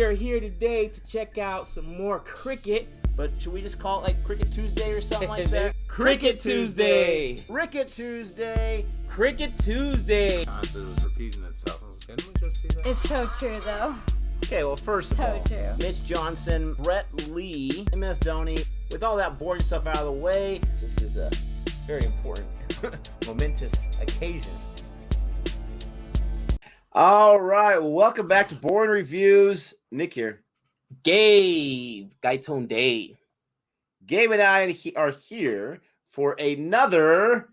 We're here today to check out some more cricket. But should we just call it like Cricket Tuesday or something like that? Cricket Tuesday. Cricket Tuesday. Cricket Tuesday. It was repeating itself. I was like, didn't we just see that? It's so true, though. Okay, well, first of all, true. Mitch Johnson, Brett Lee, MS Dhoni. With all that boring stuff out of the way, this is a very important, momentous occasion. All right, welcome back to Boring Reviews. Nick here. Gabe. Gaitone Day. Gabe and I are here for another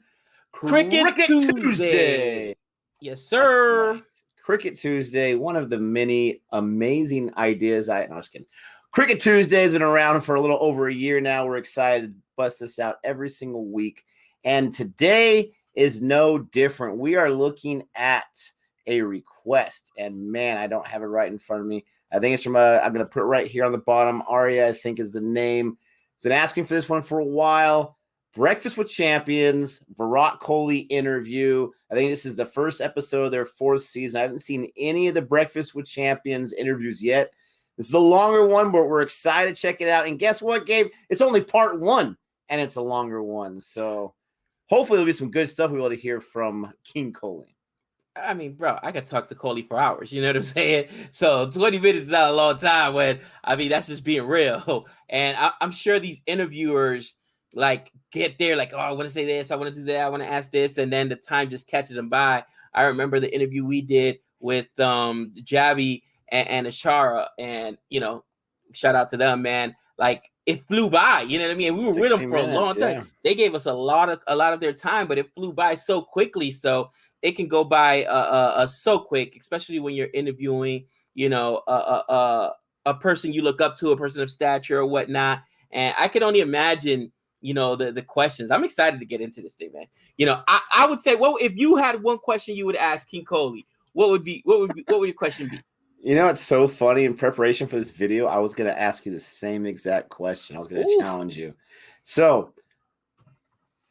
Cricket Tuesday. Yes, sir. Right. Cricket Tuesday, one of the many amazing ideas. No, just kidding. Cricket Tuesday has been around for a little over a year now. We're excited to bust this out every single week. And today is no different. We are looking at a request. And man, I don't have it right in front of me. I think it's from I'm going to put it right here on the bottom. Aarya, I think, is the name. Been asking for this one for a while. Breakfast with Champions, Virat Kohli interview. I think this is the first episode of their fourth season. I haven't seen any of the Breakfast with Champions interviews yet. This is a longer one, but we're excited to check it out. And guess what, Gabe? It's only part one, and it's a longer one. So hopefully there'll be some good stuff we'll be able to hear from King Kohli. I mean, bro, I could talk to Kohli for hours. You know what I'm saying? So 20 minutes is not a long time that's just being real. And I'm sure these interviewers get there oh, I want to say this, I want to do that, I want to ask this, and then the time just catches them by. I remember the interview we did with Gabe and Ashara, and shout out to them, man. It flew by, you know what I mean? We were with them for a long time. Yeah. They gave us a lot of their time, but it flew by so quickly. So it can go by so quick, especially when you're interviewing, a person you look up to, a person of stature or whatnot. And I can only imagine, the questions. I'm excited to get into this thing, man. I would say, well, if you had one question you would ask King Kohli, what would your question be? It's so funny. In preparation for this video, I was going to ask you the same exact question. I was going to challenge you. So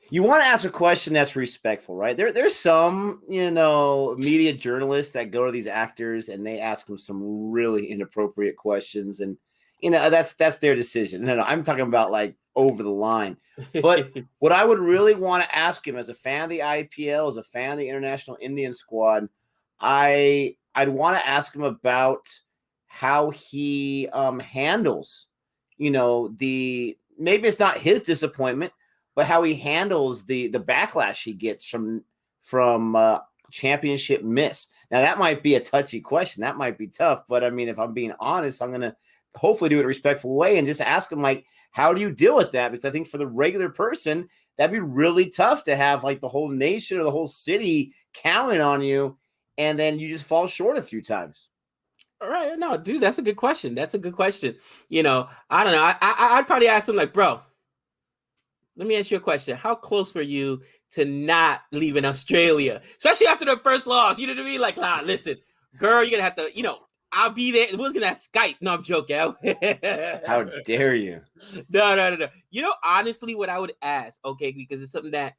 you want to ask a question that's respectful, right? There's some, media journalists that go to these actors and they ask them some really inappropriate questions. And, that's their decision. No, I'm talking about over the line. But what I would really want to ask him as a fan of the IPL, as a fan of the International Indian Squad, I'd want to ask him about how he handles, maybe it's not his disappointment, but how he handles the backlash he gets from championship miss. Now, that might be a touchy question. That might be tough. But, if I'm being honest, I'm going to hopefully do it in a respectful way and just ask him, how do you deal with that? Because I think for the regular person, that'd be really tough to have, the whole nation or the whole city counting on you, and then you just fall short a few times. All right. No, dude, that's a good question. I don't know. I'd probably ask him bro, let me ask you a question. How close were you to not leaving Australia? Especially after the first loss. You know what I mean? Listen, girl, you're going to have to, I'll be there. We're going to have Skype. No, I'm joking. How dare you? No. Honestly, what I would ask, okay, because it's something that,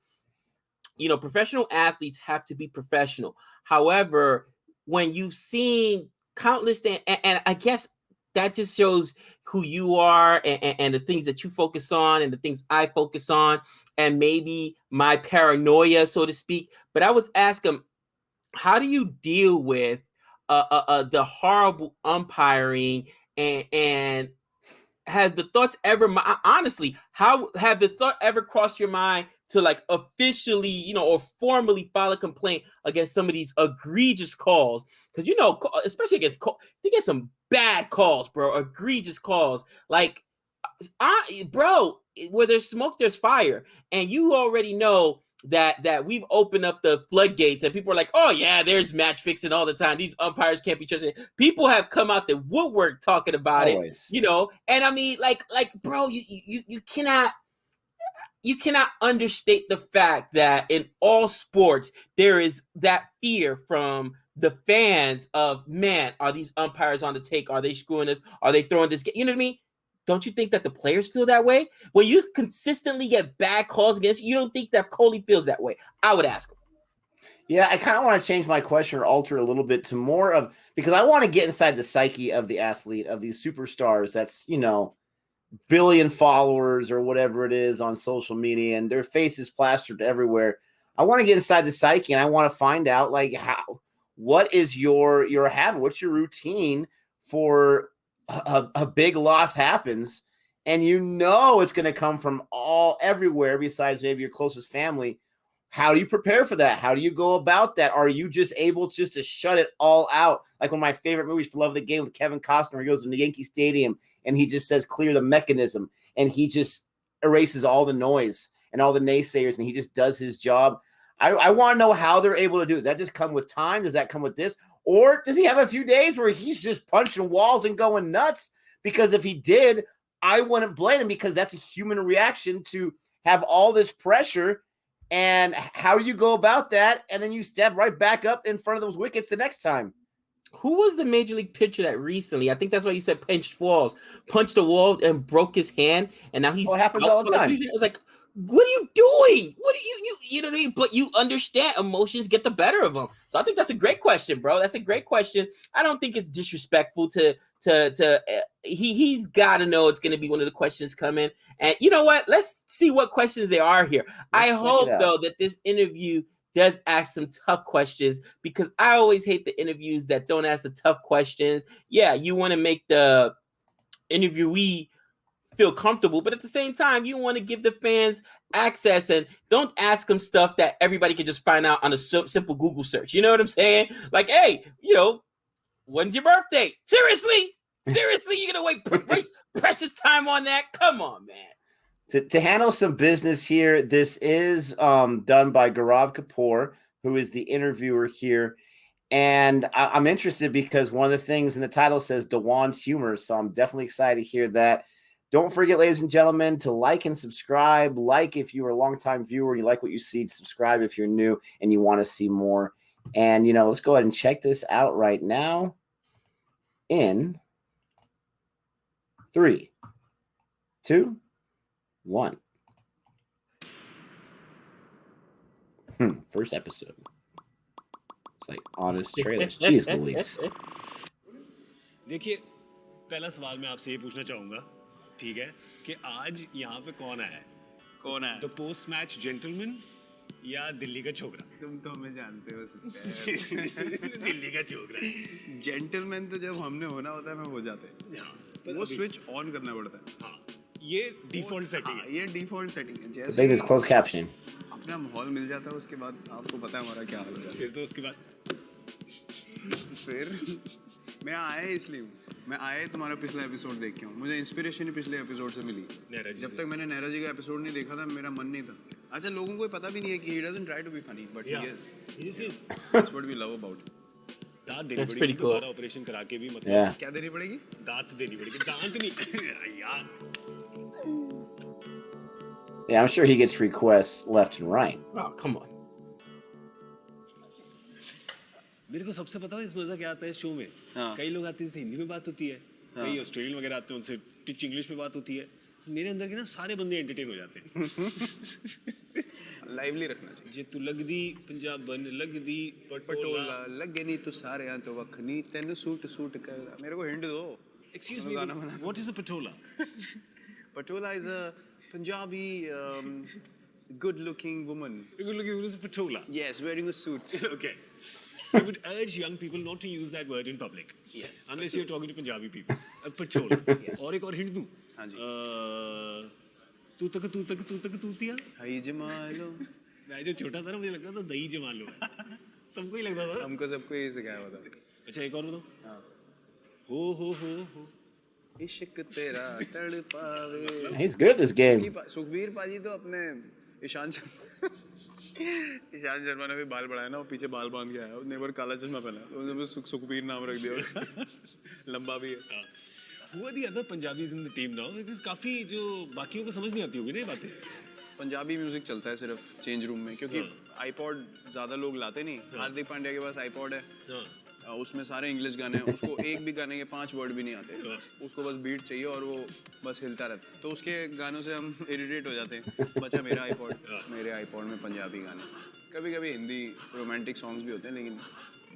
professional athletes have to be professional. However, when you've seen countless, and I guess that just shows who you are and the things that you focus on and the things I focus on, and maybe my paranoia, so to speak. But I was asking, how do you deal with the horrible umpiring and have the thoughts ever, honestly, how have the thought ever crossed your mind to officially, or formally file a complaint against some of these egregious calls? Because, especially against, they get some bad calls, bro, egregious calls. Bro, where there's smoke, there's fire. And you already know that we've opened up the floodgates and people are like, oh yeah, there's match fixing all the time. These umpires can't be trusted. People have come out the woodwork talking about Always. it, and I mean, bro, you cannot understate the fact that in all sports, there is that fear from the fans of, man, are these umpires on the take? Are they screwing us? Are they throwing this? You know what I mean? Don't you think that the players feel that way? When you consistently get bad calls against you, don't think that Kohli feels that way? I would ask him. Yeah, I kind of want to change my question or alter it a little bit to more of, because I want to get inside the psyche of the athlete, of these superstars that's, billion followers or whatever it is on social media, and their faces plastered everywhere. I want to get inside the psyche, and I want to find out, like, what is your habit? What's your routine for a big loss happens, and it's going to come from everywhere besides maybe your closest family. How do you prepare for that? How do you go about that? Are you just able just to shut it all out? Like one of my favorite movies for Love of the Game with Kevin Costner, he goes into Yankee Stadium and he just says, clear the mechanism. And he just erases all the noise and all the naysayers, and he just does his job. I want to know how they're able to do it. Does that just come with time? Does that come with this? Or does he have a few days where he's just punching walls and going nuts? Because if he did, I wouldn't blame him, because that's a human reaction to have all this pressure. And how do you go about that? And then you step right back up in front of those wickets the next time. Who was the major league pitcher that recently? I think that's why you said punched a wall and broke his hand, and now he's. It happens all the time. It's like, what are you doing? What are you know what I mean? But you understand emotions get the better of them. So I think that's a great question, bro. That's a great question. I don't think it's disrespectful to he's got to know it's going to be one of the questions coming. And you know what? Let's see what questions there are here. I hope though that this interview does ask some tough questions, because I always hate the interviews that don't ask the tough questions. Yeah, you want to make the interviewee feel comfortable, but at the same time, you want to give the fans access, and don't ask them stuff that everybody can just find out on a simple Google search. You know what I'm saying? Like, hey, when's your birthday? Seriously, you're gonna waste precious time on that? Come on, man. To handle some business here, this is done by Gaurav Kapoor, who is the interviewer here. And I'm interested because one of the things in the title says Dewan's humor, so I'm definitely excited to hear that. Don't forget, ladies and gentlemen, to like and subscribe. Like if you're a longtime viewer and you like what you see. Subscribe if you're new and you want to see more. And, let's go ahead and check this out right now in 3, 2, 1. First episode. It's like honest trailers. Jeez Louise. देखिए, पहला सवाल मैं आपसे ये पूछना चाहूँगा, ठीक है, कि आज यहाँ पे कौन आया है? कौन आया? The post match gentleman या दिल्ली का छोकरा? तुम तो हमें जानते हो सिस्टर। दिल्ली का छोकरा। जेंटलमैन तो जब हमने होना होता है मैं हो जाते हैं। हाँ, वो स्विच ऑन करना पड़ता है। हाँ, ये डिफॉल्ट सेटिंग है। ये डिफॉल्ट सेटिंग है। जैसे ही closed captioning. अपना माहौल मिल जाता है, उसके बाद आपको पता है हमारा क्या हाल होगा। फिर तो उसके बाद फिर मैं आया इसलिए हूँ। मैं आया तुम्हारा पिछला एपिसोड देख के हूँ। मुझे इंस्पिरेशन ही पिछले एपिसोड से मिली। जब तक मैंने नैरा जी का एपिसोड नहीं देखा था, मेरा मन नहीं था। अच्छा, लोगों को पता भी नहीं है कि he doesn't try to be funny, but he is. This is That's what we love about it. दांत देनी पड़ेगी, दोबारा ऑपरेशन करा के भी मतलब क्या देनी पड़ेगी? दांत देनी पड़ेगी, दांत नहीं यार। Yeah, I'm sure he gets requests left and right. Oh, come on. मेरे को सबसे पता है इस मजा क्या आता है इस शो में। कई लोग आते हैं जिनसे हिंदी में बात होती है, कई ऑस्ट्रेलियन वगैरह आते हैं उनसे टिच इंग्लिश में बात होती है। मेरे अंदर के ना सारे बंदे एंटरटेन हो जाते हैं। लाइवली रखना चाहिए। जे तू लगदी पंजाब बन लगदी पटोला लगे नहीं तो सारे यहाँ तो वखनी तेन सूट कर। मेरे को हिंट दो। Excuse me, what is a patola? Patola is a Punjabi good-looking woman. A good-looking woman is a patola. Yes, wearing a suit. Okay. I would urge young people not to use that word in public. Yes. Unless you're talking to Punjabi people. A patola. Yes. और एक और hint दूँ? हाँ जी। तू तक तूतिया? High Jamalo. मैं जो छोटा था ना मुझे लगता था दही जमा लो। सबको ही लगता था। हमको सबको यही सिखाया हुआ था। अच्छा एक और बताओ। हाँ। हो। इश्क तेरा तड़पावे। He's good at this game. Sukhbir पाजी तो अपने ईशान शर्मा ने भी बाल बढ़ाया ना, वो पीछे बाल बांध के आया, उसने बार काला चश्मा पहना, तो उसने सुखबीर नाम रख दिया उसका। लंबा भी है। Who are the other Punjabis in the team now? Because काफी जो बाकियों को समझ नहीं आती होगी ना ये बातें। पंजाबी म्यूजिक चलता है सिर्फ चेंज रूम में, क्योंकि आईपॉड ज्यादा लोग लाते नहीं। हार्दिक पांड्या के पास आईपॉड है, उसमें सारे इंग्लिश गाने हैं, उसको एक भी गाने के 5 वर्ड भी नहीं आते, उसको बस बीट चाहिए और वो बस हिलता रहता है। तो उसके गानों से हम इरिटेट हो जाते हैं। बचा मेरे आईपॉड में पंजाबी गाने। कभी-कभी हिंदी रोमांटिक सॉन्ग्स भी होते हैं, लेकिन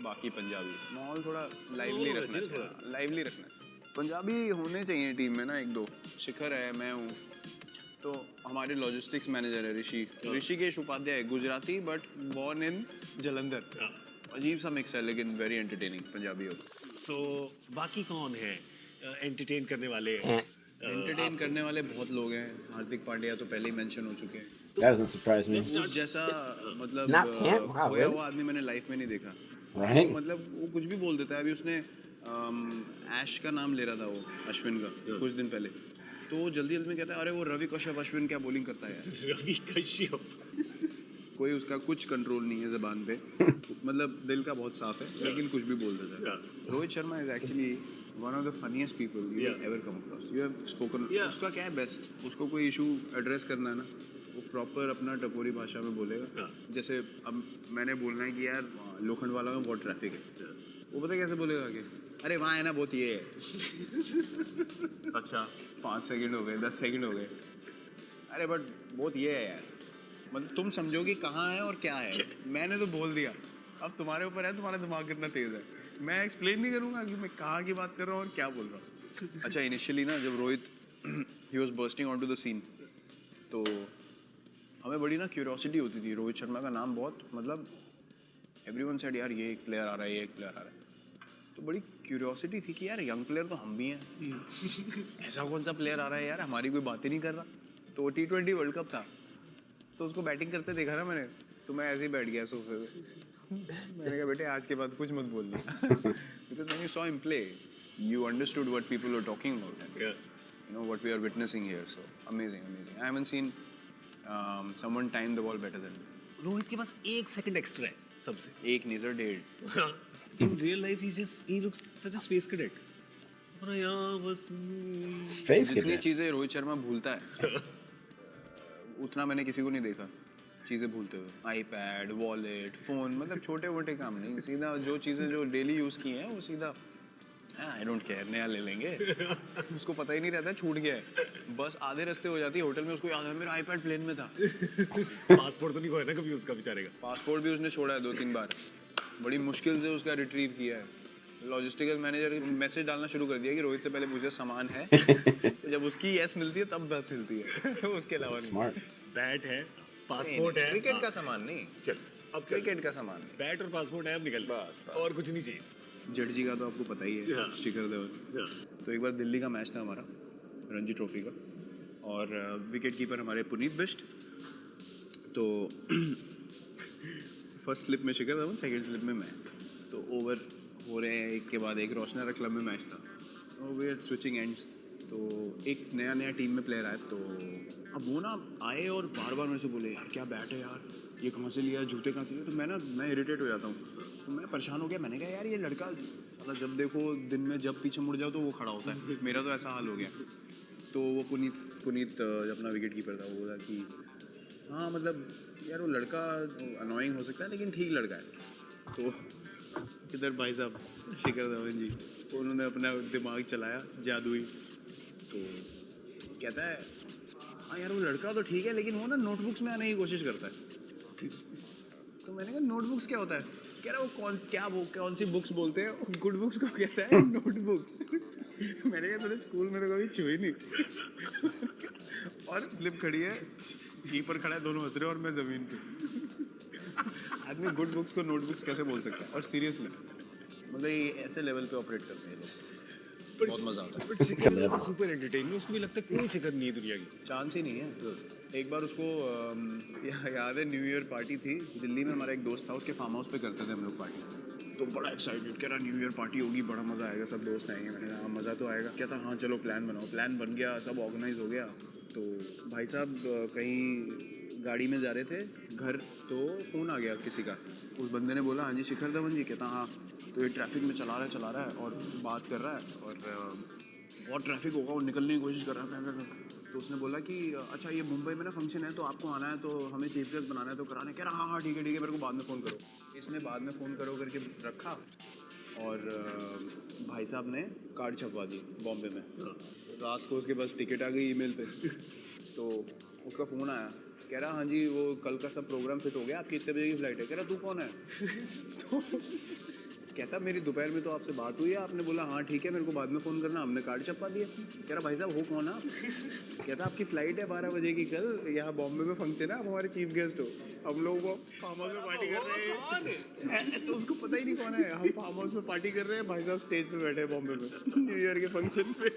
बाकी पंजाबी माहौल थोड़ा लाइवली रखना चाहिए, लाइवली रखना है। पंजाबी होने चाहिए टीम में ना, एक दो। शिखर है, मैं हूँ, तो हमारे लॉजिस्टिक्स मैनेजर है Rishikesh Upadhyay, Gujarati but born in Jalandhar. अजीब सा मिक्स है लेकिन वेरी एंटरटेनिंग पंजाबी हो। सो बाकी कौन है एंटरटेन करने वाले? एंटरटेन करने वाले बहुत लोग हैं। हार्दिक पांड्या तो पहले ही मेंशन हो चुके हैं। That doesn't surprise me. उस जैसा मतलब Not him? Wow, खोया really? हुआ आदमी मैंने लाइफ में नहीं देखा। Right? वो मतलब वो कुछ भी बोल देता है। अभी उसने ऐश का नाम ले रहा था, वो अश्विन का, कुछ दिन पहले, तो वो जल्दी में कहता है अरे वो रवि कश्यप अश्विन क्या बॉलिंग करता है यार। रवि कश्यप। कोई उसका कुछ कंट्रोल नहीं है ज़बान पे। मतलब दिल का बहुत साफ है, लेकिन कुछ भी बोल देता है। Rohit Sharma is actually one of the funniest people you have ever come across. You have spoken. उसका क्या है बेस्ट, उसको कोई इशू एड्रेस करना है ना, वो प्रॉपर अपना टपोरी भाषा में बोलेगा। जैसे अब मैंने बोलना है कि यार लोखंड वाला में बहुत ट्रैफिक है, वो पता कैसे बोलेगा आगे, अरे वहाँ है ना बहुत ये है। अच्छा 5 सेकंड हो गए, 10 सेकंड हो गए, अरे बट बहुत ये है यार। मतलब तुम समझो कि कहाँ है और क्या है। मैंने तो बोल दिया, अब तुम्हारे ऊपर है, तुम्हारा दिमाग कितना तेज है। मैं एक्सप्लेन नहीं करूँगा कि मैं कहाँ की बात कर रहा हूँ और क्या बोल रहा हूँ। अच्छा इनिशियली ना जब Rohit he was bursting on to the scene, तो हमें बड़ी ना क्यूरियोसिटी होती थी। रोहित शर्मा का नाम बहुत, मतलब एवरीवन सेड यार ये एक प्लेयर आ रहा है, ये एक प्लेयर आ रहा है, तो बड़ी क्यूरियोसिटी थी कि यार यंग प्लेयर तो हम भी हैं, ऐसा कौन सा प्लेयर आ रहा है यार, हमारी कोई बात ही नहीं कर रहा। तो T20 वर्ल्ड कप था, तो उसको बैटिंग करते देखा ना मैंने, तो मैं ऐसे ही बैठ गया सोफे पे। मैंने कहा बेटे आज के बाद कुछ मत बोलना, because when you saw him play you understood what people were talking about, and you know what we are witnessing here. So amazing. I haven't seen someone time the ball better than him. Rohit के पास 1 second extra है सबसे। एक नहीं sir, 1.5। In real life he looks such a space cadet. और यहाँ बस Space जितनी cadet. चीजें रोहित शर्मा भूलता है उतना मैंने किसी को नहीं देखा चीजें भूलते हुए। आईपैड, वॉलेट, फोन, मतलब छोटे मोटे काम नहीं, सीधा जो चीजें जो डेली यूज की हैं वो सीधा आई डोंट केयर, नया ले लेंगे। उसको पता ही नहीं रहता छूट गया है, बस आधे रास्ते हो जाती है होटल में, उसको याद है मेरा आईपैड प्लेन में था। पासपोर्ट तो नहीं खोया ना कभी उसका बेचारे का। पासपोर्ट भी उसने छोड़ा है 2-3 बार, बड़ी मुश्किल से उसका रिट्रीव किया है। लॉजिस्टिकल मैनेजर मैसेज डालना शुरू कर दिया कि रोहित से पहले पूछे सामान है। तो जब उसकी यस मिलती है तब बस हिलती है, उसके अलावा Smart. बैट है, पासपोर्ट है, क्रिकेट का सामान नहीं। चल अब क्रिकेट का सामान बैट और पासपोर्ट है, अब निकल बस। और कुछ नहीं चाहिए। जडेजी का तो आपको पता ही है, शिखर धवन। तो एक बार दिल्ली का मैच था हमारा, रणजी ट्रॉफी का, और विकेट कीपर हमारे पुनीत बिष्ट। तो फर्स्ट स्लिप में शिखर धवन, सेकंड स्लिप में मैं। तो ओवर हो रहे हैं एक के बाद एक, रोशनारा क्लब में मैच था, तो वी आर स्विचिंग एंड्स। तो एक नया टीम में प्लेयर आया, तो अब वो ना आए और बार बार मेरे से बोले यार क्या बैट है यार, ये कहाँ से लिया, जूते कहाँ से लिए। तो मैं इरिटेट हो जाता हूँ, तो मैं परेशान हो गया। मैंने कहा यार ये लड़का मतलब जब देखो दिन में जब पीछे मुड़ जाओ तो वो खड़ा होता है, मेरा तो ऐसा हाल हो गया। तो वो पुनीत अपना विकेट कीपर था, वो बोला कि हाँ मतलब यार वो लड़का अनोइंग हो सकता है लेकिन ठीक लड़का है। तो इधर भाई साहब शिखर धवन जी, तो उन्होंने अपना दिमाग चलाया जादुई, तो कहता है हाँ यार वो लड़का तो ठीक है लेकिन वो ना नोटबुक्स में आने की कोशिश करता है। तो मैंने कहा नोटबुक्स क्या होता है? कह रहा वो कौन सी बुक्स बोलते हैं, गुड बुक्स को कहता है नोटबुक्स। मैंने कहा थोड़े स्कूल में तो कभी छुई नहीं। और स्लिप खड़ी है, कीपर खड़ा है, दोनों हंस रहे हैं और मैं जमीन पे। आदमी गुड बुक्स को नोटबुक्स कैसे बोल सकता है? और सीरियसली मतलब ये ऐसे लेवल पे ऑपरेट करते हैं लोग, बहुत मजा आता है। But Shikhar Dhawan super entertainment, उसको भी लगता है कोई फिक्र नहीं है दुनिया की, चांस ही नहीं है। एक बार उसको याद है न्यू ईयर पार्टी थी दिल्ली में, हमारा एक दोस्त था, उसके फार्म हाउस पे करते थे हम लोग पार्टी। तो बड़ा एक्साइटेड, कह रहा न्यू ईयर पार्टी होगी, बड़ा मज़ा आएगा, सब दोस्त आएंगे। मैंने कहा मज़ा तो आएगा। कहता हाँ चलो प्लान बनाओ। प्लान बन गया, सब ऑर्गेनाइज हो गया। तो भाई साहब कहीं गाड़ी में जा रहे थे घर, तो फ़ोन आ गया किसी का। उस बंदे ने बोला हाँ जी शिखर धवन जी। कहता हाँ। तो ये ट्रैफिक में चला रहा है और बात कर रहा है, और बहुत ट्रैफिक होगा, और निकलने की कोशिश कर रहा है। तो उसने बोला कि अच्छा ये मुंबई में ना फंक्शन है, तो आपको आना है, तो हमें चीफ गेस्ट बनाना है, तो कराना है। कह रहा हाँ ठीक है मेरे को बाद में फ़ोन करो। इसने बाद में फ़ोन करो करके रखा, और भाई साहब ने कार्ड छपवा दी बॉम्बे में। रात को उसके पास टिकट आ गई ईमेल पे। तो उसका फ़ोन आया, कह रहा हाँ जी वो कल का सब प्रोग्राम फिट हो गया, आपकी इतने बजे की फ़्लाइट है। कह रहा तू कौन है? तो कहता मेरी दोपहर में तो आपसे बात हुई है, आपने बोला हाँ ठीक है मेरे को बाद में फ़ोन करना, हमने कार्ड छपवा दिया। कह रहा भाई साहब हो कौन आप? कहता आपकी फ़्लाइट है 12 बजे की कल, यहाँ बॉम्बे में फंक्शन है, आप हमारे चीफ गेस्ट हो, हम लोग वो फार्म हाउस में पार्टी कर रहे हैं। तो उसको पता ही नहीं कौन है, हम फार्म हाउस में पार्टी कर रहे हैं, भाई साहब स्टेज पे बैठे हैं बॉम्बे में न्यू ईयर के फंक्शन पे।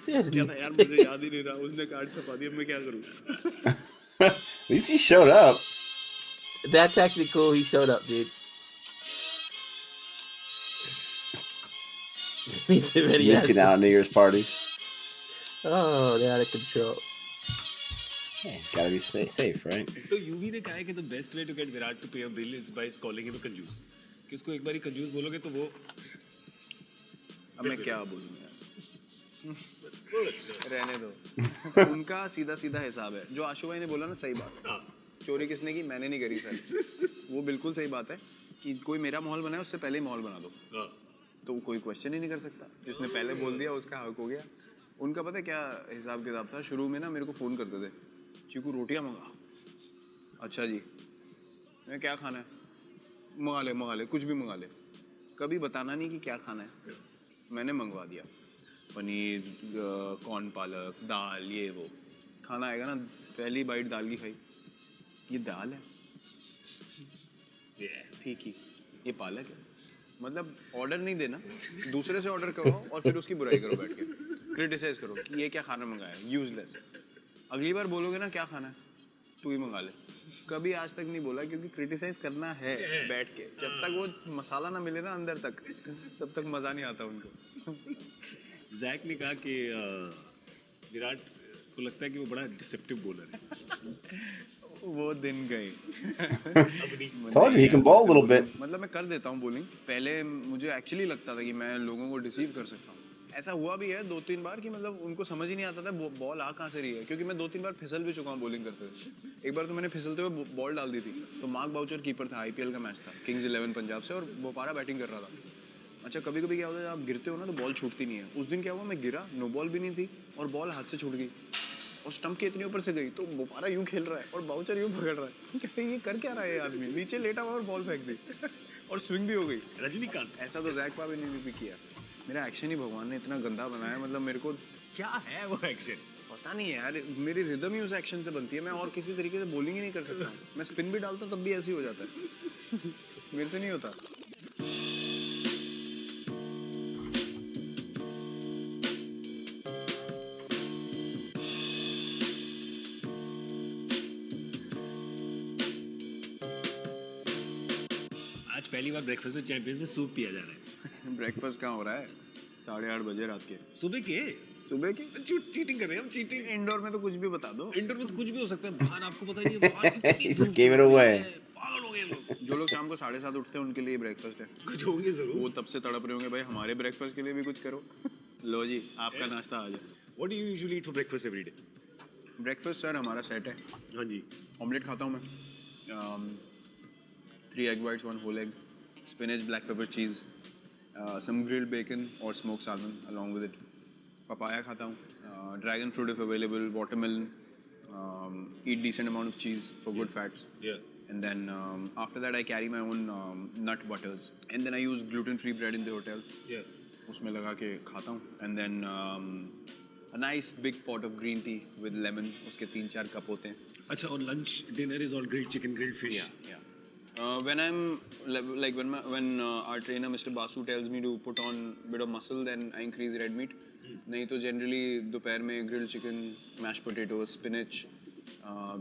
क्या था यार मुझे याद ही नहीं रहा, उसने कार्ड छपा दिया, मैं क्या करूँ? At least he showed up. That's actually cool. He showed up, dude. Missing out on New Year's parties. Oh, they're out of control. Hey, gotta be safe, right? तो यूवी ने कहा है कि the best way to get Virat to pay a bill is by calling him a कंजूस. कि उसको एक बार ही कंजूस बोलोगे तो वो अब मैं क्या बोलूँ यार, रहने दो। उनका सीधा सीधा हिसाब है, जो आशु भाई ने बोला ना सही बात, चोरी किसने की, मैंने नहीं करी सर, वो बिल्कुल सही बात है कि कोई मेरा माहौल बनाए उससे पहले ही माहौल बना दो, तो कोई क्वेश्चन ही नहीं कर सकता, जिसने पहले बोल दिया उसका हक हो गया। उनका पता है क्या हिसाब किताब था, शुरू में ना मेरे को फ़ोन करते थे, चीकू रोटियां मंगा। अच्छा जी, मैं क्या खाना है, मंगा ले कुछ भी मंगा ले, कभी बताना नहीं कि क्या खाना है, मैंने मंगवा दिया, पनीर कॉर्न पालक दाल ये वो, खाना आएगा ना पहली बाइट दाल की खाई, ये दाल है, ठीक ही ये पालक है, मतलब ऑर्डर नहीं देना, दूसरे से ऑर्डर करो और फिर उसकी बुराई करो बैठ के, क्रिटिसाइज करो कि ये क्या खाना मंगाया, यूजलेस। अगली बार बोलोगे ना क्या खाना है, तू ही मंगा ले, कभी आज तक नहीं बोला, क्योंकि क्रिटिसाइज करना है बैठ के, जब तक वो मसाला ना मिले ना अंदर तक, तब तक मज़ा नहीं आता उनको। जैक ने कहा कि विराट को लगता है कि वो बड़ा डिसेप्टिव बॉलर है। वो दिन गए। Told you he can bowl a little bit. मतलब मैं कर देता हूँ बॉलिंग, पहले मुझे एक्चुअली लगता था कि मैं लोगों को डिसीव कर सकता हूँ, ऐसा हुआ भी है 2-3 बार कि मतलब उनको समझ ही नहीं आता था बॉल आ कहाँ से रही है, क्योंकि मैं 2-3 बार फिसल भी चुका हूँ बॉलिंग करते हुए। एक बार तो मैंने फिसलते हुए बॉल डाल दी थी, तो मार्क बाउचर कीपर था, आईपीएल का मैच था, किंग्स 11 पंजाब से, और बोपारा बैटिंग कर रहा था। अच्छा कभी कभी क्या होता है, आप गिरते हो ना तो बॉल छूटती नहीं है, उस दिन क्या हुआ, मैं गिरा, नो बॉल भी नहीं थी और बॉल हाथ से छूट गई और स्टंप के इतने ऊपर से गई, तो बोपारा यूं खेल रहा है और बाउचर यूं पकड़ रहा है, कहते ये कर क्या रहा है ये आदमी, नीचे लेटा हुआ और बॉल फेंक दी और स्विंग भी हो गई। रजनीकांत ऐसा तो जैक पावे ने भी किया। मेरा एक्शन ही भगवान ने इतना गंदा बनाया, मतलब मेरे को क्या है वो एक्शन पता नहीं है यार, मेरी रिदम ही उस एक्शन से बनती है, मैं और किसी तरीके से बॉलिंग ही नहीं कर सकता हूँ, मैं स्पिन भी डालता हूँ तब भी ऐसे ही हो जाता है मेरे से नहीं होता। आज पहली बार ब्रेकफास्ट में चैंपियंस में सूप पिया जा रहा है। ब्रेकफास्ट कहाँ हो रहा है, 8:30 बजे रात के, सुबह के चीटिंग कर रहे हैं हम, चीटिंग। इंडोर में तो कुछ भी बता दो, इंडोर में तो कुछ भी हो सकता है, बाहर आपको पता नहीं है, बाहर He just gave it away. पागल हो गए लोग। जो लोग शाम को 7:30 उठते हैं उनके लिए ब्रेकफास्ट है, कुछ होंगे जरूर। वो तब से तड़प रहे होंगे भाई हमारे ब्रेकफास्ट के लिए भी कुछ करो लो जी आपका नाश्ता आ जाए। What do you usually eat for breakfast every day? Breakfast sir हमारा सेट है, हाँ जी। ऑमलेट खाता हूँ मैं, 3 egg whites 1 whole egg, spinach black pepper cheese, some grilled bacon or smoked salmon along with it, papaya खाता हूँ, dragon fruit if available, watermelon, eat decent amount of cheese for good fats, Yeah. and then after that I carry my own nut butters, and then I use gluten free bread in the hotel, Yeah. उसमें लगा के खाता हूँ, and then a nice big pot of green tea with lemon, उसके 3-4 cup होते हैं। अच्छा, और lunch dinner is all grilled chicken, grilled fish. Yeah. When I'm like when our trainer Mr. Basu tells me to put on bit of muscle, then I increase red meat. नहीं तो generally दोपहर में grilled chicken, mashed potatoes, spinach,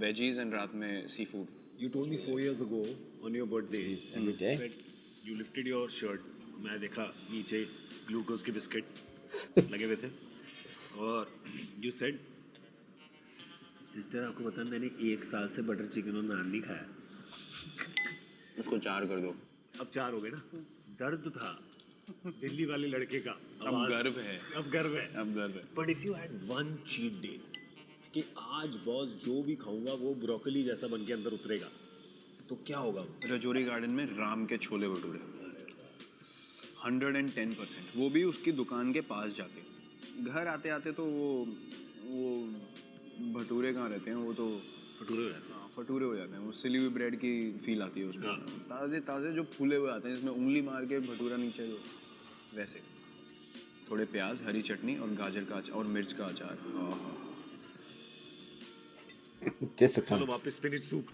veggies, and रात में seafood. You told me 4 years ago on your birthday Every day. that you lifted your shirt. मैं देखा नीचे glucose के बिस्किट लगे हुए थे और you said सिस्टर आपको पता मैंने 1 साल से बटर चिकन और नान नहीं खाया। उसको 4 कर दो। अब 4 हो गए ना। दर्द था दिल्ली वाले लड़के का, अब गर्व है, अब गर्व है, अब गर्व है। But if you had one cheat day कि आज बॉस जो भी खाऊंगा वो ब्रोकली जैसा बन के अंदर उतरेगा, तो क्या होगा वो? रजौरी गार्डन में राम के छोले भटूरे 110%, वो भी उसकी दुकान के पास जाके। घर आते आते तो वो वो भटूरे कहाँ रहते हैं, वो तो भटूरे हो जाते हाँ, भटूरे हो जाते हैं, वो सिली हुई ब्रेड की फील आती है उसमें, ताज़े ताज़े जो फूले हुए आते हैं जिसमें उंगली मार के भटूरा नीचे जो, वैसे थोड़े प्याज, हरी चटनी और गाजर का अचार और मिर्च का अचार। Discipline. चलो वापस स्पिनच सूप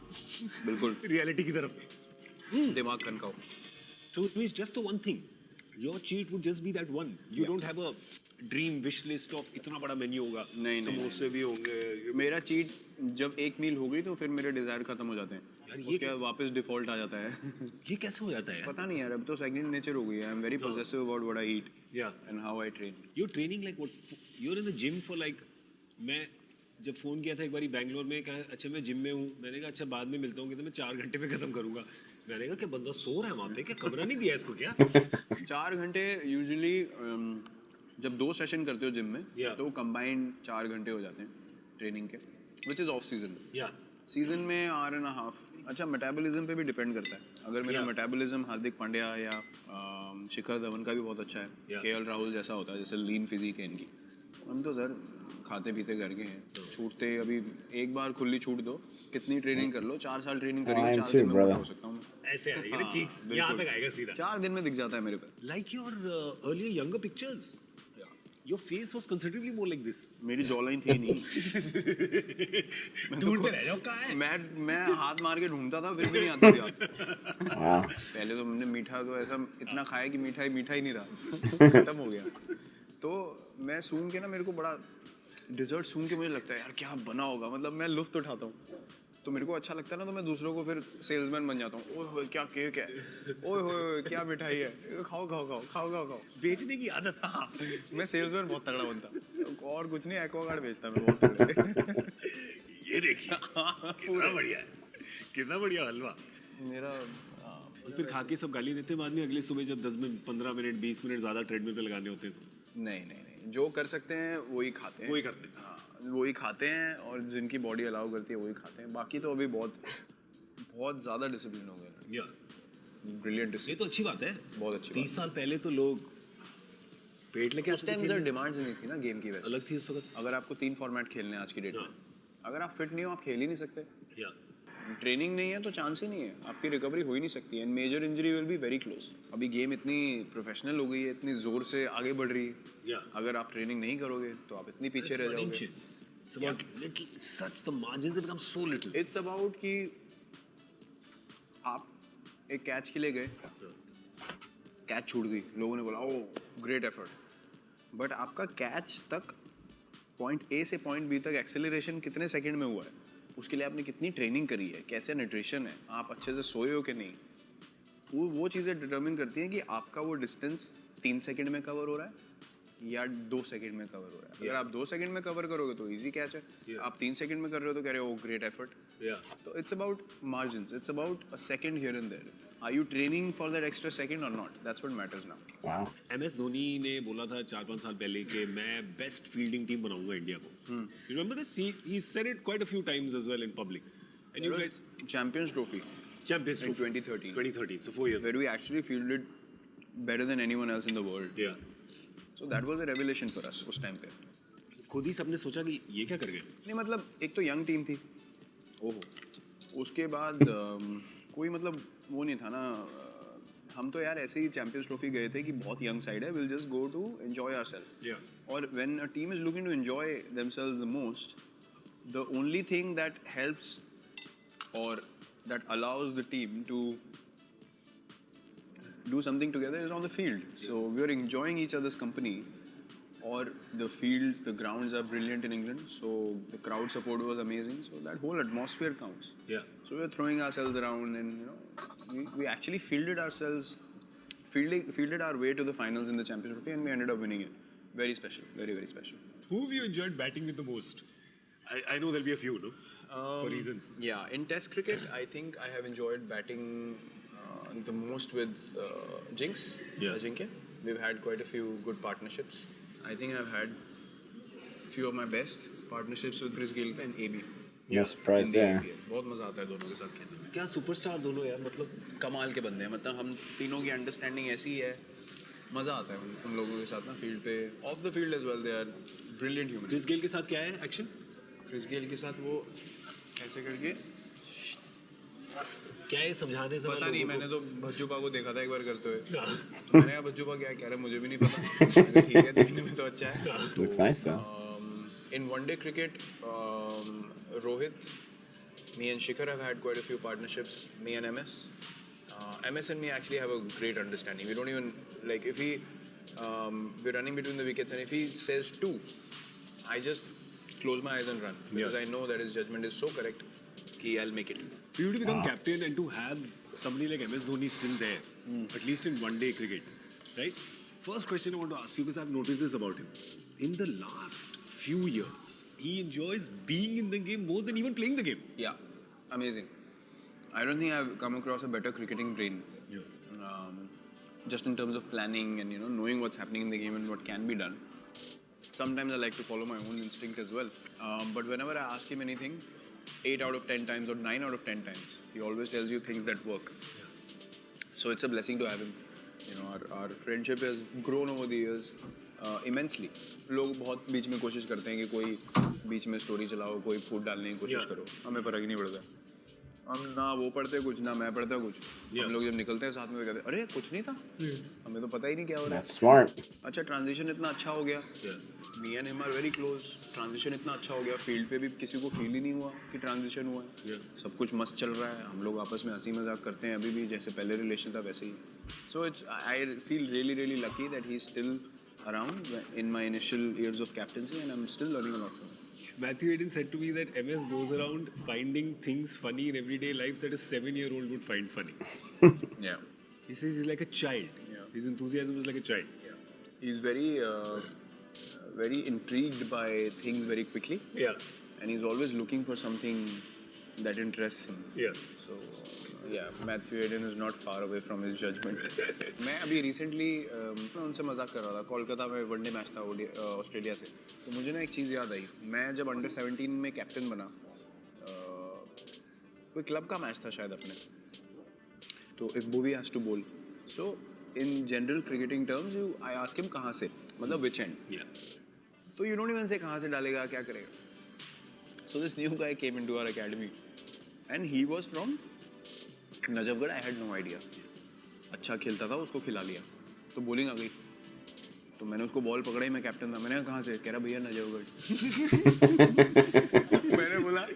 बिल्कुल रियलिटी की तरफ. दिमाग कनकाओ। So it means just the one thing. Your cheat would just be that one. You don't have a dream wish list of इतना बड़ा मेन्यू होगा. नहीं, समोसे भी होंगे. मेरा चीट जब एक मील हो गई तो फिर मेरे डिजायर खत्म हो जाते हैं यार, ये उसके बाद कैसे? वापस डिफॉल्ट आ जाता है। ये कैसे हो जाता है यार? पता नहीं यार, अब तो सेकंड नेचर हो गई है। I am very possessive about what I eat Yeah. And how I train. You're training like what? You're in the gym for like. मैं जब फोन किया था एक बारी बैंगलोर में, कहा अच्छा मैं जिम में हूँ, मैंने कहा अच्छा बाद में मिलता हूँ, कहते मैं 4 घंटे में खत्म करूंगा. मैंने कहा क्या बंदा सो रहा है वहाँ पे, क्या कमरा नहीं दिया इसको क्या? 4 घंटे यूजुअली जब 2 सेशन करते हो जिम में Yeah. तो कंबाइंड 4 घंटे हो जाते हैं ट्रेनिंग के, which is off season. Yeah. Season में 1.5 अच्छा मेटाबॉलिज्म पे भी डिपेंड करता है। अगर मेरा Yeah. मेटाबॉलिज्म हार्दिक पांड्या या शिखर धवन का भी बहुत अच्छा है, Yeah. केएल राहुल जैसा होता है, जैसे लीन फिजिक है इनकी, हम तो सर खाते पीते घर के हैं, छूटते अभी एक बार खुली छूट दो, कितनी ट्रेनिंग कर लो, 4 साल ट्रेनिंग करी, I am 4 too, दिन में brother. मोटा हो सकता हूँ मैं। ऐसे आएगा ना हाँ, cheeks, बिल्कुल। यहाँ तक आएगा सीधा. 4 दिन में दिख जाता है मेरे पे। Like your earlier younger pictures, your face was considerably more like this. मेरी जॉलाइन थी नहीं। ढूंढते रह जाओ कहाँ है? मैं हाथ मार के ढूंढता था, फिर भी नहीं आती थी हाथ। Wow. पहले तो हमने मीठा तो ऐसा इतना खाया कि मीठा ही नहीं रहा, खत्म हो गया। तो मैं सूंघ के ना, मेरे को बड़ा डिजर्ट सूंघ के मुझे लगता है यार क्या बना होगा, मतलब मैं लुत्फ उठाता हूँ, तो मेरे को अच्छा लगता है ना, तो मैं दूसरों को फिर सेल्समैन बन जाता हूँ। ओए होए क्या केक है, ओए होए क्या मिठाई है, खाओ खाओ खाओ खाओ खाओ खाओ। बेचने की आदत. हाँ. मैं सेल्समैन बहुत तगड़ा बनता, और कुछ नहीं, एक्वागार्ड बेचता मैं बहुत तगड़े। ये देखिए कितना बढ़िया है, कितना बढ़िया हलवा. मेरा और फिर खा के सब गाली देते हैं बाद में, अगले सुबह जब 10 मिनट 15 मिनट 20 मिनट ज़्यादा ट्रेडमिल पे लगाने होते हैं तो. नहीं, जो कर सकते हैं वही खाते हैं, वही करते हैं. हाँ वही खाते हैं, और जिनकी बॉडी अलाउ करती है वही खाते हैं। बाकी तो अभी बहुत ज़्यादा डिसिप्लिन हो गया। या ब्रिलियंट ये डिसिप्लिन, तो अच्छी बात है. बहुत अच्छी 30 साल पहले तो लोग पेट लेके उस टाइम सर डिमांड्स नहीं थी ना गेम की, वैसे अलग थी उस वक्त. अगर आपको 3 फॉर्मेट खेलने हैं आज की डेट में, अगर आप फिट नहीं हो आप खेल ही नहीं सकते। या ट्रेनिंग नहीं है तो चांस ही नहीं है, आपकी रिकवरी हो ही नहीं सकती, and major injury will be very close. अभी गेम इतनी प्रोफेशनल हो गई है, इतनी जोर से आगे बढ़ रही है, या अगर आप ट्रेनिंग नहीं करोगे तो आप इतनी पीछे रह जाओगे। It's about little, such the margins have become so little. It's about कि आप एक कैच के लिए गए, कैच छूट गई, लोगों ने बोला ओ ग्रेट एफर्ट, बट आपका कैच तक पॉइंट ए से पॉइंट बी तक एक्सेलरेशन कितने सेकंड में हुआ है, उसके लिए आपने कितनी ट्रेनिंग करी है, कैसे न्यूट्रिशन है, आप अच्छे से सोए हो कि नहीं, वो चीज़ें डिटर्मिन करती हैं कि आपका वो डिस्टेंस 3 सेकंड में कवर हो रहा है या 2 सेकंड में कवर हो रहा है। अगर आप 2 सेकंड में कवर करोगे तो इजी कैच है, आप 3 सेकंड में कर रहे हो तो कह रहे हो ग्रेट एफर्ट। तो it's about margins, it's about a second here and there. Are you training for that extra second or not, that's what matters now. Wow. MS Dhoni ने बोला था 4-5 साल पहले कि मैं बेस्ट फील्डिंग टीम बनाऊंगा इंडिया को. You remember this? He said it quite a few times as well in public. And you guys, Champions Trophy Champions in Trophy 2013, 2013, so 4 years. where we actually fielded better than anyone else in the world. Yeah. So that was a revelation for us उस time पे। खुद ही सबने सोचा कि ये क्या कर गए. नहीं मतलब एक तो यंग टीम थी, ओहो, उसके बाद कोई मतलब वो नहीं था ना, हम तो यार ऐसे ही चैंपियंस ट्रॉफी गए थे कि बहुत यंग साइड है, will just go to enjoy ourselves. Yeah. और when a team is looking to enjoy themselves the most, the only thing that helps और that allows the team to do something together is on the field. So we are enjoying each other's company, or the fields, the grounds are brilliant in England, so the crowd support was amazing, so that whole atmosphere counts. Yeah. So we were throwing ourselves around, and you know, we actually fielded our way to the finals in the Champions Trophy, and we ended up winning it. Very special, very very special. Who have you enjoyed batting with the most? I know there'll be a few, no? For reasons. Yeah, in Test cricket, I think I have enjoyed batting the most with Jinx. Yeah. Ajinkya. We've had quite a few good partnerships. I think I've had few of my best partnerships with Chris Gayle and AB. No surprise there. बहुत मजा आता है दोनों के साथ खेलने में। क्या सुपरस्टार दोनों यार, मतलब कमाल के बंदे हैं, मतलब हम तीनों की अंडरस्टैंडिंग ऐसी है मजा आता है उन लोगों के साथ ना फील्ड पे, off the field as well they are brilliant humans. Chris Gayle के साथ क्या है एक्शन? क्रिस गेल के साथ वो ऐसे करके क्या है समझाने से पता नहीं, मैंने तो भज्जूपा को देखा था एक बार करते हुए। मैंने कहा भज्जूपा क्या कह रहा है मुझे भी नहीं पता। मैंने कहा, ठीक है देखने में तो अच्छा है। Looks nice though. In one-day cricket, Rohit, me and Shikhar have had quite a few partnerships. Me and MS. MS and me actually have a great understanding. We don't even like if we're running between the wickets and if he says two, I just close my eyes and run because I know that his judgment is so correct. I'll make it. For you to become captain and to have somebody like MS Dhoni still there, at least in one-day cricket, right? First question I want to ask you, because I've noticed this about him. In the last few years, he enjoys being in the game more than even playing the game. Yeah, amazing. I don't think I've come across a better cricketing brain. Yeah. Just in terms of planning and knowing what's happening in the game and what can be done. Sometimes I like to follow my own instinct as well. But whenever I ask him anything, 8 out of 10 times or 9 out of 10 times, he always tells you things that work. Yeah. So it's a blessing to have him. Our friendship has grown over the years immensely. लोग बहुत बीच में कोशिश करते हैं कि कोई बीच में story चलाओ, कोई फूट डालने की कोशिश करो, हमें फर्क ही नहीं पड़ता। हम ना वो पढ़ते कुछ ना मैं पढ़ता कुछ। हम लोग जब निकलते हैं साथ में कहते हैं अरे कुछ नहीं था, हमें तो पता ही नहीं क्या हो रहा है। That's smart. अच्छा ट्रांजिशन इतना अच्छा हो गया। Me and him are very close. Transition इतना अच्छा हो गया, फील्ड पे भी किसी को फील ही नहीं हुआ कि ट्रांजिशन हुआ है। सब कुछ मस्त चल रहा है, हम लोग आपस में हंसी मजाक करते हैं अभी भी, जैसे पहले रिलेशन था वैसे ही। So I feel really lucky that he's still around in my initial years of captaincy and I'm still learning a lot from him. Matthew Hayden said to me that MS goes around finding things funny in everyday life that a 7-year-old would find funny. Yeah. He says he's like a child. Yeah. His enthusiasm is like a child. Yeah. He's very intrigued by things very quickly. Yeah. And he's always looking for something that interests him. Yeah. So, yeah, Matthew Hayden is not far away from his judgment. मैं अभी recently मैं उनसे मजाक कर रहा था, कोलकाता में one day match था ऑस्ट्रेलिया से, तो मुझे ना एक चीज़ याद आई। मैं जब अंडर 17 में कैप्टन बना, कोई क्लब का मैच था शायद अपने, तो एक movie has to bowl. So in general cricketing terms I ask him कहाँ से, मतलब विच एंड। तो यू डोंट इवन से कहाँ से डालेगा, क्या करेगा। So this new guy came into our academy and he was from Najafgarh. I had no idea. अच्छा खेलता था, उसको खिला लिया तो बॉलिंग आ गई, तो मैंने उसको बॉल पकड़ाई, मैं कैप्टन था। मैंने कहा कहाँ से, कह रहा भैया नजफगढ़। मैंने बोला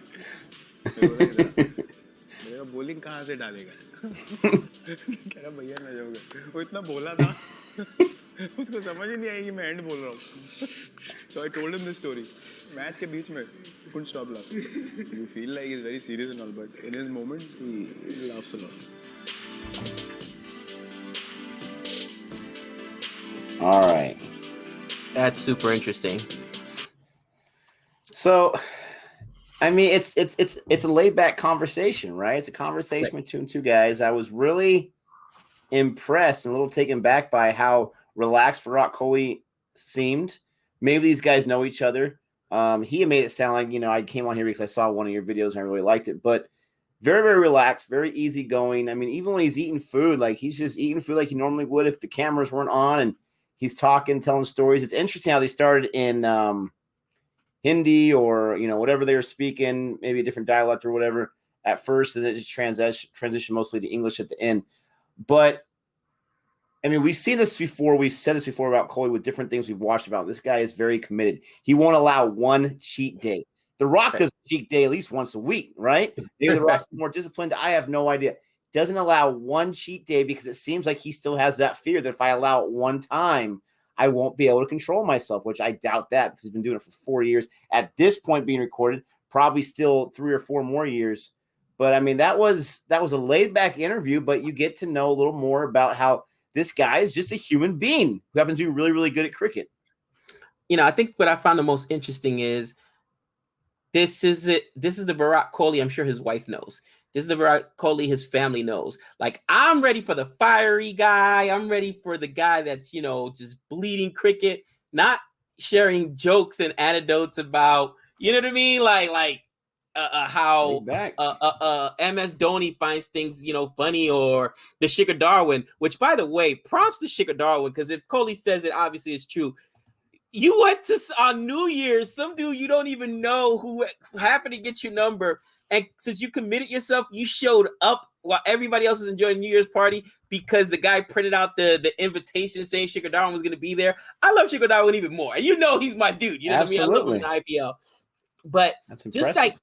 मेरा बॉलिंग कहाँ से डालेगा। कह रहा भैया नजफगढ़। वो इतना बोला था उसको समझ ही नहीं आई कि मैं एंड बोल रहा हूँ। So I told him this story. Match के बीच में couldn't stop laughing. You feel like he's very serious and all, but in his moments he laughs a lot. All right. That's super interesting. So, I mean, it's a laid back conversation, right? It's a conversation between two guys. I was really impressed and a little taken back by how relaxed Virat Kohli seemed. Maybe these guys know each other. He made it sound like, I came on here because I saw one of your videos and I really liked it, but very, very relaxed, very easygoing. I mean, even when he's eating food, like he's just eating food like he normally would if the cameras weren't on, and he's talking, telling stories. It's interesting how they started in Hindi or, whatever they were speaking, maybe a different dialect or whatever at first, and it just transitioned mostly to English at the end. But I mean, we've seen this before. We've said this before about Kohli with different things we've watched about. This guy is very committed. He won't allow one cheat day. The Rock does a cheat day at least once a week, right? Maybe The Rock's more disciplined. I have no idea. Doesn't allow one cheat day because it seems like he still has that fear that if I allow it one time, I won't be able to control myself, which I doubt that because he's been doing it for 4 years. At this point being recorded, probably still 3 or 4 more years. But I mean, that was a laid back interview, but you get to know a little more about how this guy is just a human being who happens to be really, really good at cricket. I think what I found the most interesting is this is it. This is the Virat Kohli I'm sure his wife knows. This is the Virat Kohli his family knows. Like, I'm ready for the fiery guy. I'm ready for the guy that's, just bleeding cricket, not sharing jokes and anecdotes about, you know what I mean? Like how MS Dhoni finds things, funny, or the Shikhar Darwin, which, by the way, props to Shikhar Darwin, because if Kohli says it, obviously it's true. You went to on New Year's, some dude you don't even know who happened to get your number, and since you committed yourself, you showed up while everybody else is enjoying New Year's party because the guy printed out the invitation saying Shikhar Darwin was going to be there. I love Shikhar Darwin even more. You know he's my dude. You know what I mean? I love him in IPL. But just like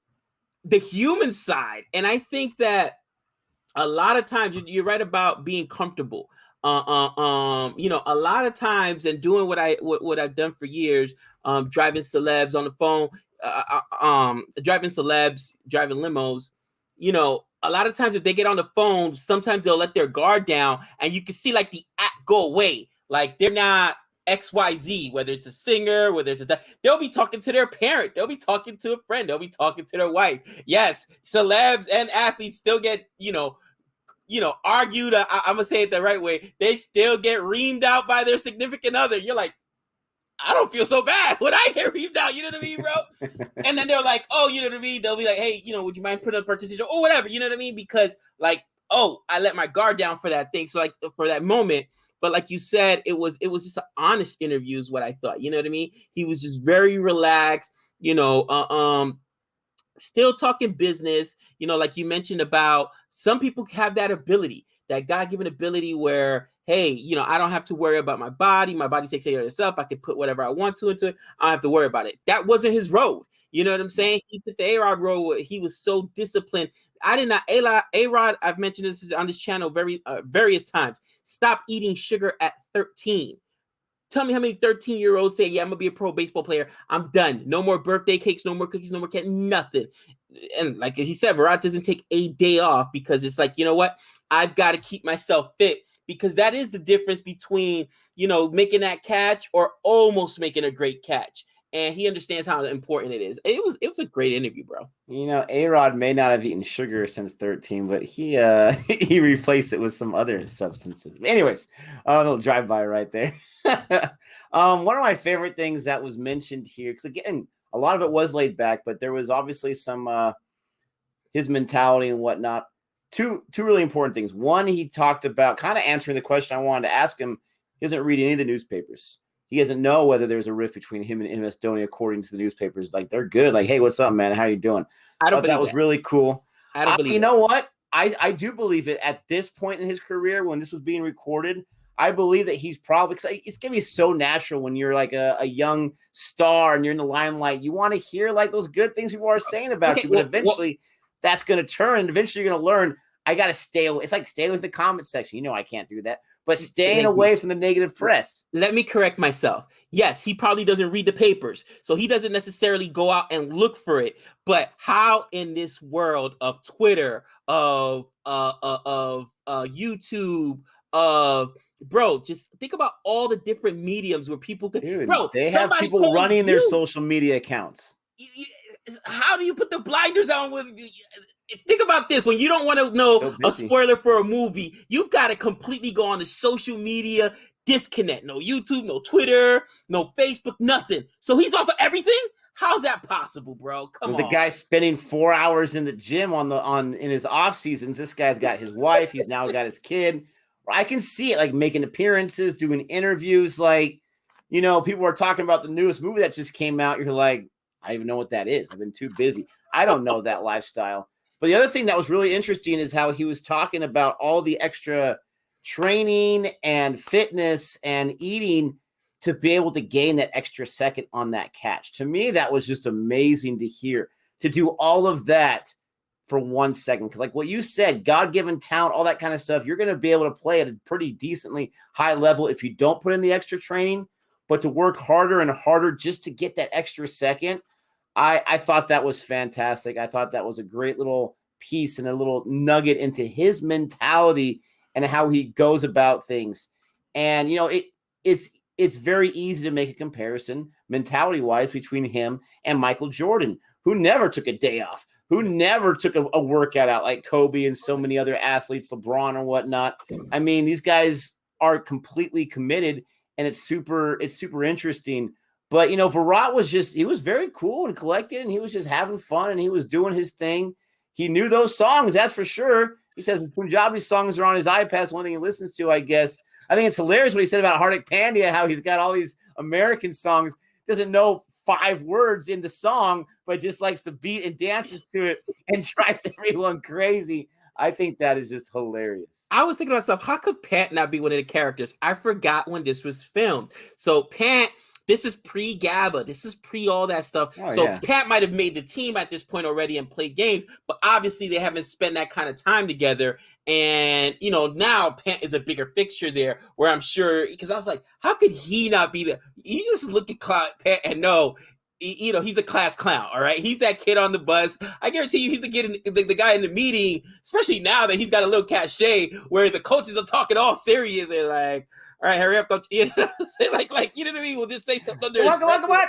the human side, and I think that a lot of times you're right about being comfortable. A lot of times, and doing what I've done for years, driving celebs on the phone, driving celebs, driving limos. A lot of times if they get on the phone, sometimes they'll let their guard down, and you can see like the act go away, like they're not XYZ, whether it's a singer, whether it's they'll be talking to their parent, they'll be talking to a friend, they'll be talking to their wife. Yes, celebs and athletes still get, argued. I'm gonna say it the right way. They still get reamed out by their significant other. You're like, I don't feel so bad when I get reamed out. You know what I mean, bro? And then they're like, oh, you know what I mean? They'll be like, hey, would you mind putting up participation or whatever? You know what I mean? Because like, oh, I let my guard down for that thing. So like for that moment. But like you said, it was just an honest interview is what I thought. You know what I mean? He was just very relaxed, still talking business, like you mentioned about some people have that ability, that God-given ability where, hey, I don't have to worry about my body. My body takes care of itself. I can put whatever I want to into it. I don't have to worry about it. That wasn't his road. You know what I'm saying? He took the A-Rod road where he was so disciplined. I did not, A-Rod, I've mentioned this on this channel various times. Stop eating sugar at 13. Tell me how many 13-year-olds say, yeah, I'm going to be a pro baseball player. I'm done. No more birthday cakes, no more cookies, no more cake, nothing. And like he said, Virat doesn't take a day off because it's like, you know what? I've got to keep myself fit, because that is the difference between, making that catch or almost making a great catch. And he understands how important it is. It was a great interview, bro. A-Rod may not have eaten sugar since 13, but he he replaced it with some other substances. Anyways, a little drive-by right there. One of my favorite things that was mentioned here, because again, a lot of it was laid back, but there was obviously some his mentality and whatnot. Two really important things. One, he talked about kind of answering the question I wanted to ask him. He doesn't read any of the newspapers. He doesn't know whether there's a rift between him and MS Dhoni, according to the newspapers. Like, they're good. Like, hey, what's up, man? How you doing? I don't believe that was really cool. I don't believe you know what? I do believe it at this point in his career when this was being recorded. I believe that he's probably, because it's going to be so natural when you're like a young star and you're in the limelight. You want to hear like those good things people are saying about you, but eventually that's going to turn, and eventually you're going to learn, I got to stay away. It's like stay with the comment section. I can't do that. But staying away from the negative press. Let me correct myself. Yes, he probably doesn't read the papers, so he doesn't necessarily go out and look for it. But how in this world of Twitter, of YouTube, bro, just think about all the different mediums where people could. Dude, bro, they have people running their social media accounts. How do you put the blinders on with? Think about this. When you don't want to know a spoiler for a movie, you've got to completely go on the social media, disconnect. No YouTube, no Twitter, no Facebook, nothing. So he's off of everything? How's that possible, bro? Come on. The guy spending 4 hours in the gym in his off seasons. This guy's got his wife. He's now got his kid. I can see it, like making appearances, doing interviews. Like, people are talking about the newest movie that just came out. You're like, I don't even know what that is. I've been too busy. I don't know that lifestyle. But the other thing that was really interesting is how he was talking about all the extra training and fitness and eating to be able to gain that extra second on that catch. To me, that was just amazing to hear, to do all of that for 1 second. Because like what you said, God-given talent, all that kind of stuff, you're going to be able to play at a pretty decently high level if you don't put in the extra training. But to work harder and harder just to get that extra second, I thought that was fantastic. I thought that was a great little piece and a little nugget into his mentality and how he goes about things. And, it's very easy to make a comparison mentality-wise between him and Michael Jordan, who never took a day off, who never took a workout out like Kobe and so many other athletes, LeBron or whatnot. I mean, these guys are completely committed, and it's super interesting. But, you know, Virat was he was very cool and collected, and he was just having fun, and he was doing his thing. He knew those songs, that's for sure. He says Punjabi songs are on his iPad, one thing he listens to, I guess. I think it's hilarious what he said about Hardik Pandya, how he's got all these American songs, doesn't know 5 words in the song, but just likes the beat and dances to it and drives everyone crazy. I think that is just hilarious. I was thinking to myself, how could Pant not be one of the characters? I forgot when this was filmed. So Pant, this is pre-GABA. This is pre all that stuff. Pat might have made the team at this point already and played games, but obviously they haven't spent that kind of time together. And, you know, now Pant is a bigger fixture there where I'm sure, because I was like, how could he not be there? You just look at Pant and know, you know, he's a class clown, all right? He's that kid on the bus. I guarantee you he's the guy in the meeting, especially now that he's got a little cachet where the coaches are talking all serious. They're like, all right, hurry up, coach. You know what I'm saying? Like, you know what I mean? We'll just say something under Come on.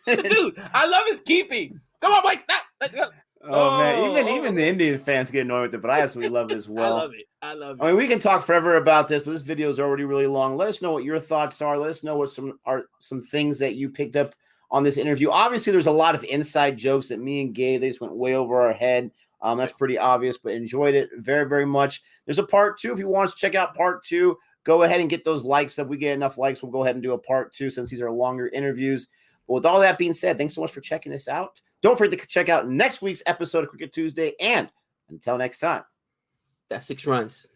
Dude, I love his keeping. Come on, Mike, stop. Let's go. Man, even the Indian fans get annoyed with it, but I absolutely love it as well. I love it. I mean, we can talk forever about this, but this video is already really long. Let us know what your thoughts are. Let us know what some things that you picked up on this interview. Obviously, there's a lot of inside jokes that me and Gabe, they just went way over our head. That's pretty obvious, but enjoyed it very, very much. There's a part 2. If you want to check out part 2, go ahead and get those likes. If we get enough likes, we'll go ahead and do a part 2 since these are longer interviews. But with all that being said, thanks so much for checking this out. Don't forget to check out next week's episode of Cricket Tuesday. And until next time, that's 6 runs.